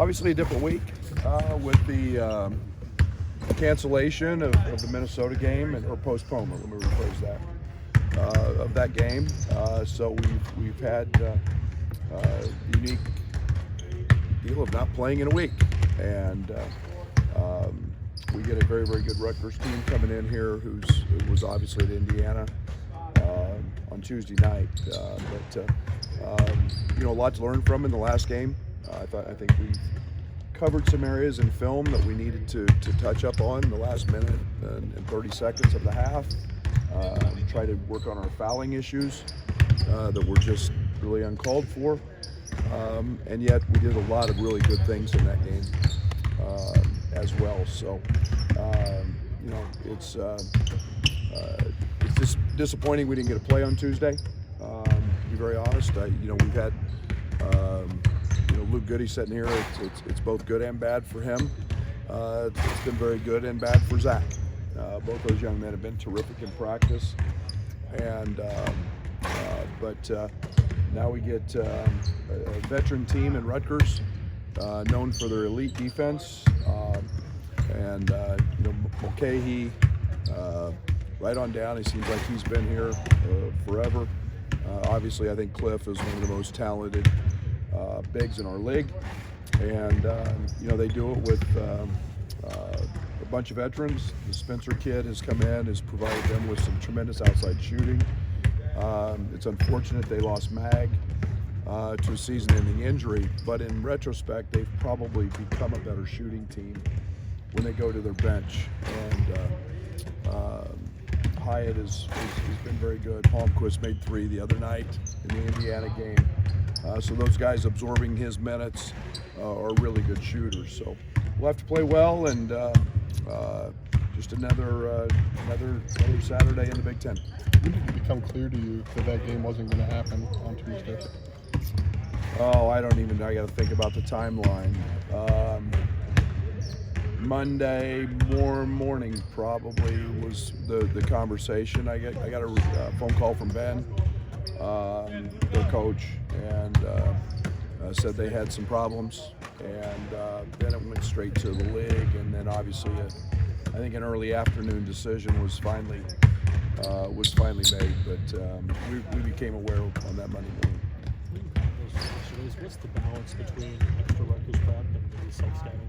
Obviously a different week with the cancellation of the Minnesota game or postponement, let me rephrase that, of that game. So we've had a unique deal of not playing in a week. And we get a very, very good Rutgers team coming in here who was obviously at Indiana on Tuesday night. You know, a lot to learn from in the last game. I think we covered some areas in film that we needed to touch up on in the last minute and 30 seconds of the half. Try to work on our fouling issues that were just really uncalled for. And yet we did a lot of really good things in that game as well. So, you know, it's just disappointing we didn't get a play on Tuesday. To be very honest, you know, we've had you know, Luke Goody sitting here. It's both good and bad for him. It's been very good and bad for Zach. Both those young men have been terrific in practice, and but now we get a veteran team in Rutgers, known for their elite defense, and you know, Mulcahy, right on down. He seems like he's been here forever. Obviously, I think Cliff is one of the most talented bigs in our league, and you know, they do it with a bunch of veterans. The Spencer kid has come in, has provided them with some tremendous outside shooting. It's unfortunate they lost Mag to a season-ending injury, but in retrospect, they've probably become a better shooting team when they go to their bench. And Hyatt has been very good. Palmquist made 3 the other night in the Indiana game. So those guys absorbing his minutes are really good shooters. So we'll have to play well, and just another Saturday in the Big Ten. When did it become clear to you that that game wasn't going to happen on Tuesday? Oh, I got to think about the timeline. Monday morning probably was the conversation. I got a phone call from Ben, their coach, and said they had some problems, and then it went straight to the league, and then obviously I think an early afternoon decision was finally made, but we became aware on that Monday morning. What's the balance between extra Rutgers prep and maybe self-scouting?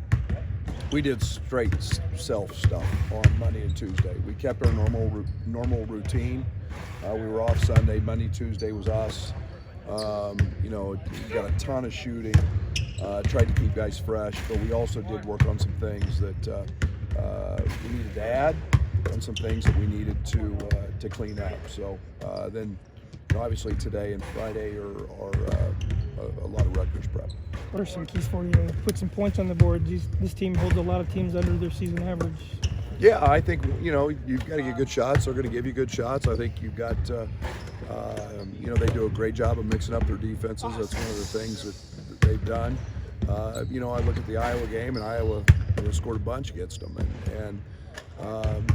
We did straight self stuff on Monday and Tuesday. We kept our normal routine. We were off Sunday. Monday, Tuesday was us. You know, we got a ton of shooting. Tried to keep guys fresh, but we also did work on some things that we needed to add, and some things that we needed to clean up. So then, you know, obviously today and Friday are a lot of Rutgers prep. What are some keys for you to put some points on the board? This team holds a lot of teams under their season average. Yeah, I think, you know, you've got to get good shots. They're going to give you good shots. I think you've got, you know, they do a great job of mixing up their defenses. That's one of the things that they've done. You know, I look at the Iowa game, and Iowa scored a bunch against them. And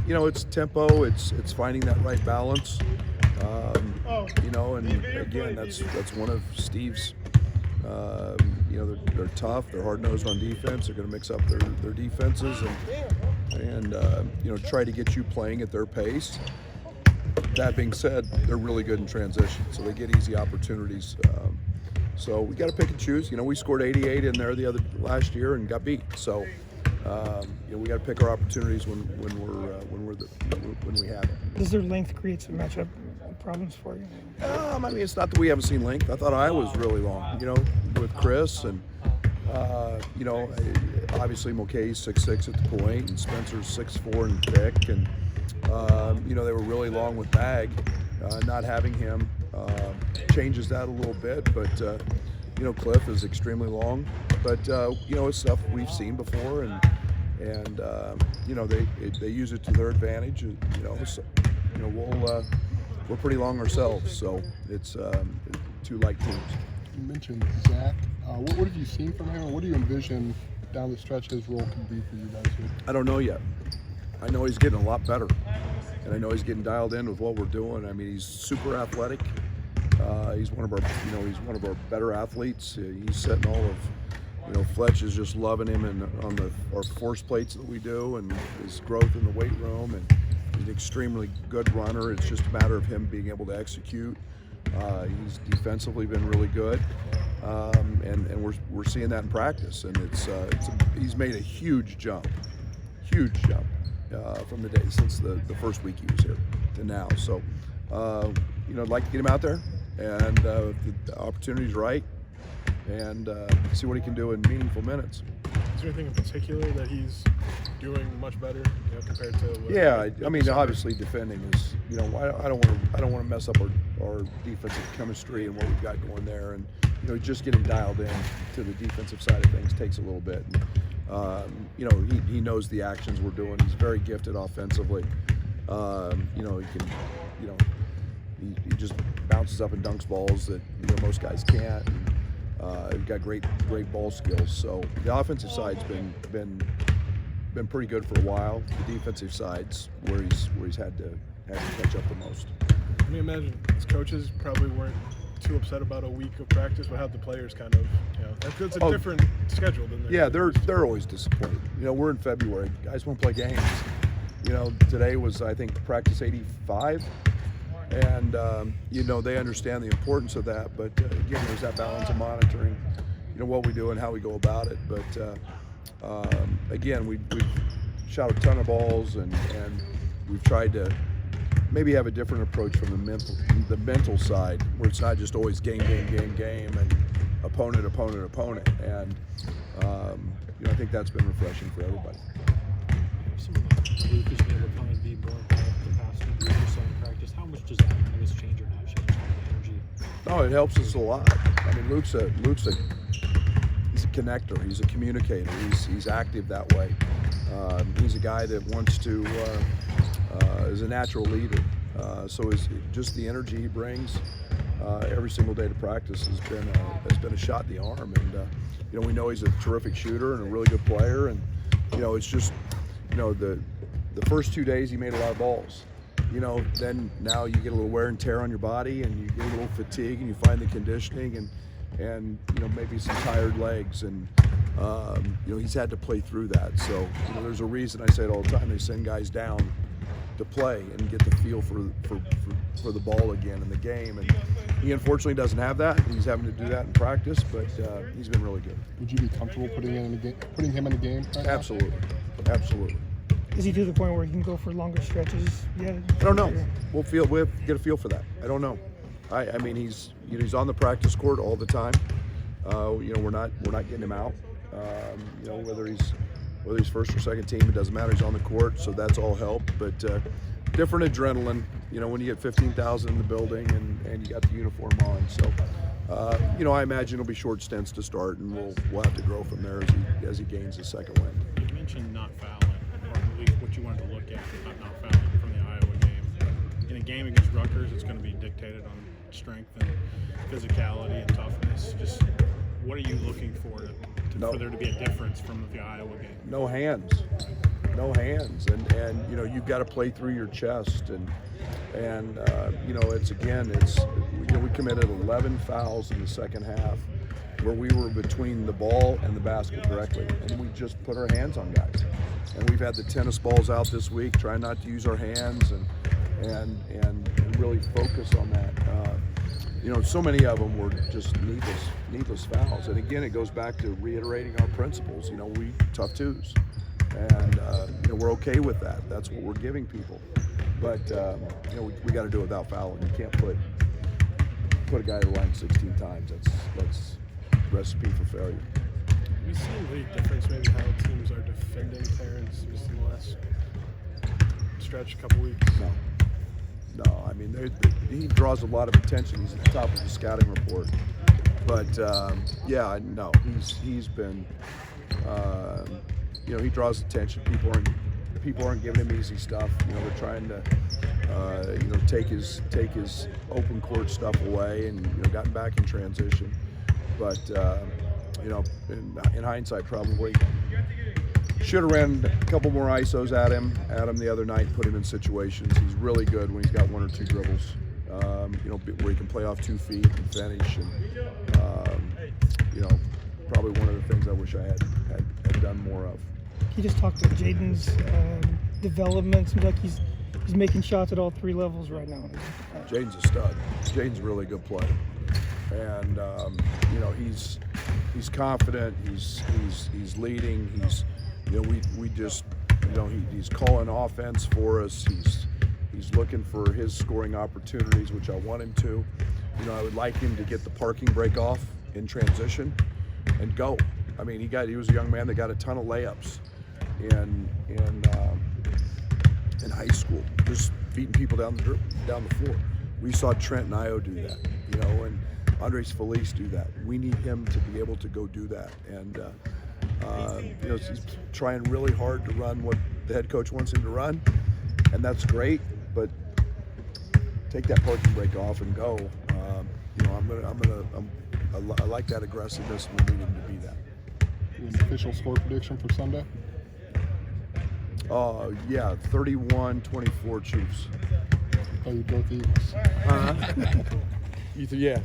you know, it's tempo. It's finding that right balance. You know, and again, that's one of Steve's. You know, they're tough. They're hard-nosed on defense. They're going to mix up their defenses and you know, try to get you playing at their pace. That being said, they're really good in transition, so they get easy opportunities. So we got to pick and choose. You know, we scored 88 in there last year and got beat. So you know, we got to pick our opportunities when we have it. Does their length create some matchup problems for you? I mean, it's not that we haven't seen length. I thought Iowa was really long, you know, with Chris, and you know, obviously Mulcahy's 6'6" at the point, and Spencer's 6'4" and thick, and you know, they were really long with Mag. Not having him changes that a little bit, but you know, Cliff is extremely long, but you know, it's stuff we've seen before, and you know, they use it to their advantage. You know, so, you know, we're pretty long ourselves, so it's two light teams. You mentioned Zach. What have you seen from him? What do you envision down the stretch his role could be for you guys here? I don't know yet. I know he's getting a lot better, and I know he's getting dialed in with what we're doing. I mean, he's super athletic. He's one of our, you know, he's one of our better athletes. He's setting all Fletch is just loving him on our force plates that we do, and his growth in the weight room, and he's an extremely good runner. It's just a matter of him being able to execute. He's defensively been really good, and we're seeing that in practice. And he's made a huge jump from the day since the first week he was here to now. So, I'd like to get him out there, and if the opportunity's right, and see what he can do in meaningful minutes. Is there anything in particular that he's doing much better, compared to? Yeah, I mean, obviously defending is, I don't want to mess up our defensive chemistry and what we've got going there, and just getting dialed in to the defensive side of things takes a little bit. He knows the actions we're doing. He's very gifted offensively. He can, he just bounces up and dunks balls that most guys can't. He's got great ball skills. So the offensive side's been pretty good for a while. The defensive side's where he's had to catch up the most. Let me imagine his coaches probably weren't too upset about a week of practice, but how the players kind of, that's a different schedule than they're always disappointed. We're in February. Guys want to play games. Today was, I think, practice 85. And, they understand the importance of that. But, again, there's that balance of monitoring, what we do and how we go about it. But, again, we've shot a ton of balls, and we've tried to maybe have a different approach from the mental side, where it's not just always game, and opponent. And, I think that's been refreshing for everybody. Some of the Luke has been able to kind of be more involved the past few weeks or so in practice. How much does that, change or not change the energy? No, it helps us a lot. I mean, Luke's a he's a connector. He's a communicator. He's active that way. He's a guy that wants to is a natural leader. So just the energy he brings every single day to practice has been a shot in the arm. And we know he's a terrific shooter and a really good player. And it's just the first 2 days he made a lot of balls. Then now you get a little wear and tear on your body, and you get a little fatigue, and you find the conditioning and maybe some tired legs, and he's had to play through that. So there's a reason I say it all the time. They send guys down to play and get the feel for the ball again in the game, and he unfortunately doesn't have that. He's having to do that in practice, but he's been really good. Would you be comfortable putting him in the game right now? Absolutely. Is he to the point where he can go for longer stretches yet? I don't know. We'll get a feel for that. I don't know. I mean, he's on the practice court all the time. We're not getting him out. Whether he's first or second team, it doesn't matter. He's on the court, so that's all help. But different adrenaline. When you get 15,000 in the building and you got the uniform on. So I imagine it'll be short stints to start, and we'll have to grow from there as he gains his second wind. You mentioned not fouling, or at least what you wanted to look at, not fouling from the Iowa game. In a game against Rutgers, it's going to be dictated on strength and physicality and toughness. Just what are you looking for for there to be a difference from the Iowa game? No hands, and you've got to play through your chest, and we committed 11 fouls in the second half, where we were between the ball and the basket directly, and we just put our hands on guys. And we've had the tennis balls out this week, trying not to use our hands and really focus on that. So many of them were just needless fouls. And again, it goes back to reiterating our principles. We tough twos, and we're okay with that. That's what we're giving people. But we got to do it without fouling. You can't put a guy to the line 16 times. That's recipe for failure. Have you seen the difference maybe how teams are defending Terrence just in the last stretch, a couple weeks? No. I mean, he draws a lot of attention. He's at the top of the scouting report. But he's been, he draws attention. People aren't giving him easy stuff. They're trying to, take his open court stuff away, and gotten back in transition. But in hindsight, probably should have ran a couple more ISOs at him the other night, put him in situations. He's really good when he's got one or two dribbles, where he can play off 2 feet and finish. And probably one of the things I wish I had done more of. He just talked to Jaden's development. Seems like he's making shots at all three levels right now. Jaden's a stud. Jaden's a really good player, and you know, he's confident. He's leading. We just, you know, he's calling offense for us. He's looking for his scoring opportunities, which I want him to. You know, I would like him to get the parking brake off in transition and go. I mean, he was a young man that got a ton of layups in high school, just beating people down the floor. We saw Trent and Io do that, you know, and Andres Felice do that. We need him to be able to go do that, and you know, he's trying really hard to run what the head coach wants him to run, and that's great. But take that parking brake off and go. You know, I like that aggressiveness, and we need him to be that. An official score prediction for Sunday? Yeah, 31-24 Chiefs. Oh, you both Eagles. Yeah.